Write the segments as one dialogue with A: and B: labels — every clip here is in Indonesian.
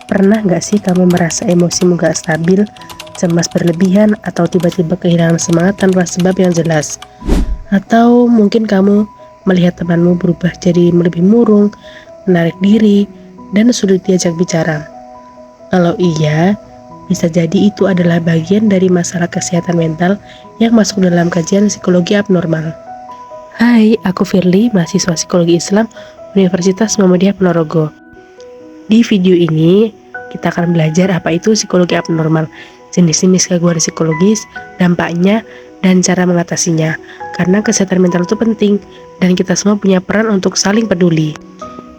A: Pernah nggak sih kamu merasa emosimu nggak stabil, cemas berlebihan, atau tiba-tiba kehilangan semangat tanpa sebab yang jelas? Atau mungkin kamu melihat temanmu berubah jadi lebih murung, menarik diri, dan sulit diajak bicara. Kalau iya, bisa jadi itu adalah bagian dari masalah kesehatan mental yang masuk dalam kajian psikologi abnormal. Hai, aku Firly, mahasiswa psikologi Islam Universitas Muhammadiyah Ponorogo. Di video ini, kita akan belajar apa itu psikologi abnormal, jenis-jenis gangguan psikologis, dampaknya, dan cara mengatasinya. Karena kesehatan mental itu penting, dan kita semua punya peran untuk saling peduli.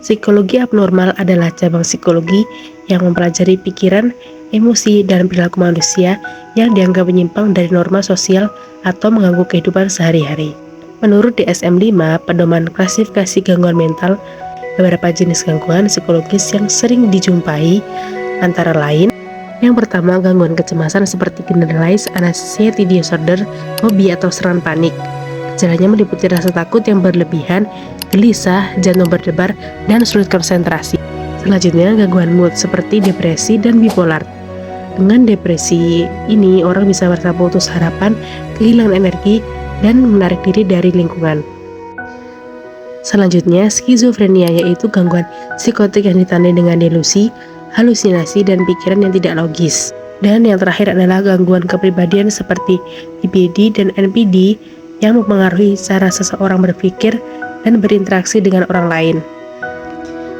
A: Psikologi abnormal adalah cabang psikologi yang mempelajari pikiran, emosi, dan perilaku manusia yang dianggap menyimpang dari norma sosial atau mengganggu kehidupan sehari-hari. Menurut DSM-5, pedoman klasifikasi gangguan mental, beberapa jenis gangguan psikologis yang sering dijumpai antara lain: yang pertama, gangguan kecemasan seperti generalized anxiety disorder, fobia atau serangan panik. Gejalanya meliputi rasa takut yang berlebihan, gelisah, jantung berdebar, dan sulit konsentrasi. Selanjutnya, gangguan mood seperti depresi dan bipolar. Dengan depresi ini, orang bisa merasa putus harapan, kehilangan energi, dan menarik diri dari lingkungan. Selanjutnya, skizofrenia, yaitu gangguan psikotik yang ditandai dengan delusi, halusinasi, dan pikiran yang tidak logis. Dan yang terakhir adalah gangguan kepribadian seperti IBD dan NPD yang mempengaruhi cara seseorang berpikir dan berinteraksi dengan orang lain.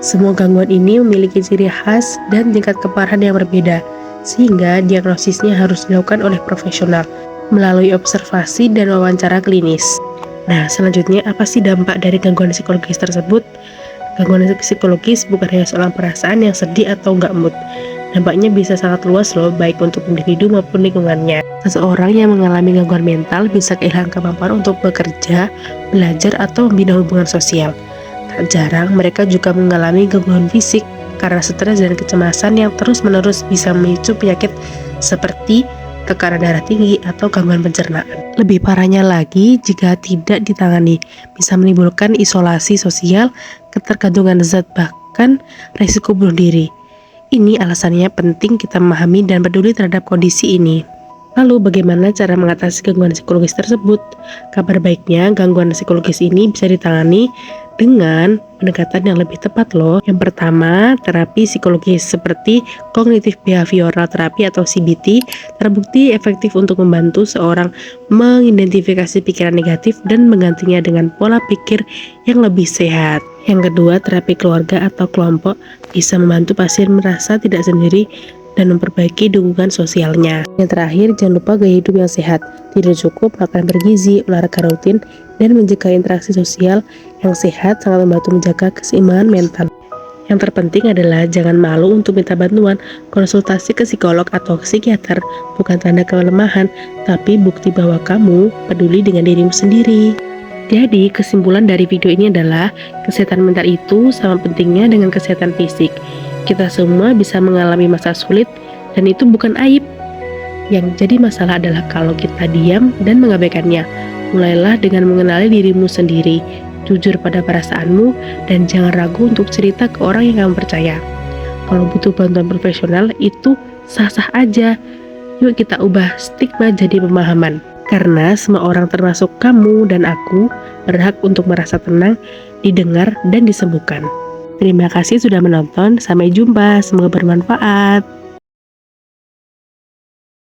A: Semua gangguan ini memiliki ciri khas dan tingkat keparahan yang berbeda, sehingga diagnosisnya harus dilakukan oleh profesional melalui observasi dan wawancara klinis. Nah, selanjutnya apa sih dampak dari gangguan psikologis tersebut? Gangguan psikologis bukan hanya soal perasaan yang sedih atau nggak mood. Dampaknya bisa sangat luas loh, baik untuk individu maupun lingkungannya. Seseorang yang mengalami gangguan mental bisa kehilangan kemampuan untuk bekerja, belajar, atau membina hubungan sosial. Tak jarang mereka juga mengalami gangguan fisik karena stres dan kecemasan yang terus-menerus bisa memicu penyakit seperti tekanan darah tinggi atau gangguan pencernaan. Lebih parahnya lagi, jika tidak ditangani, bisa menimbulkan isolasi sosial, ketergantungan zat, bahkan resiko bunuh diri. Ini alasannya penting kita memahami dan peduli terhadap kondisi ini. Lalu bagaimana cara mengatasi gangguan psikologis tersebut? Kabar baiknya, gangguan psikologis ini bisa ditangani dengan pendekatan yang lebih tepat loh. Yang pertama, terapi psikologis seperti Cognitive Behavioral Therapy atau CBT terbukti efektif untuk membantu seorang mengidentifikasi pikiran negatif dan menggantinya dengan pola pikir yang lebih sehat. Yang kedua, terapi keluarga atau kelompok bisa membantu pasien merasa tidak sendiri dan memperbaiki dukungan sosialnya. Yang terakhir, jangan lupa gaya hidup yang sehat, tidur cukup, makan bergizi, olahraga rutin, dan menjaga interaksi sosial yang sehat sangat membantu menjaga keseimbangan mental. Yang terpenting adalah jangan malu untuk minta bantuan. Konsultasi ke psikolog atau psikiater bukan tanda kelemahan, tapi bukti bahwa kamu peduli dengan dirimu sendiri. Jadi, kesimpulan dari video ini adalah kesehatan mental itu sama pentingnya dengan kesehatan fisik. Kita semua bisa mengalami masa sulit dan itu bukan aib. Yang jadi masalah adalah kalau kita diam dan mengabaikannya. Mulailah dengan mengenali dirimu sendiri, jujur pada perasaanmu, dan jangan ragu untuk cerita ke orang yang kamu percaya. Kalau butuh bantuan profesional, itu sah-sah aja. Yuk kita ubah stigma jadi pemahaman. Karena semua orang termasuk kamu dan aku berhak untuk merasa tenang, didengar, dan disembuhkan. Terima kasih sudah menonton, sampai jumpa, semoga bermanfaat.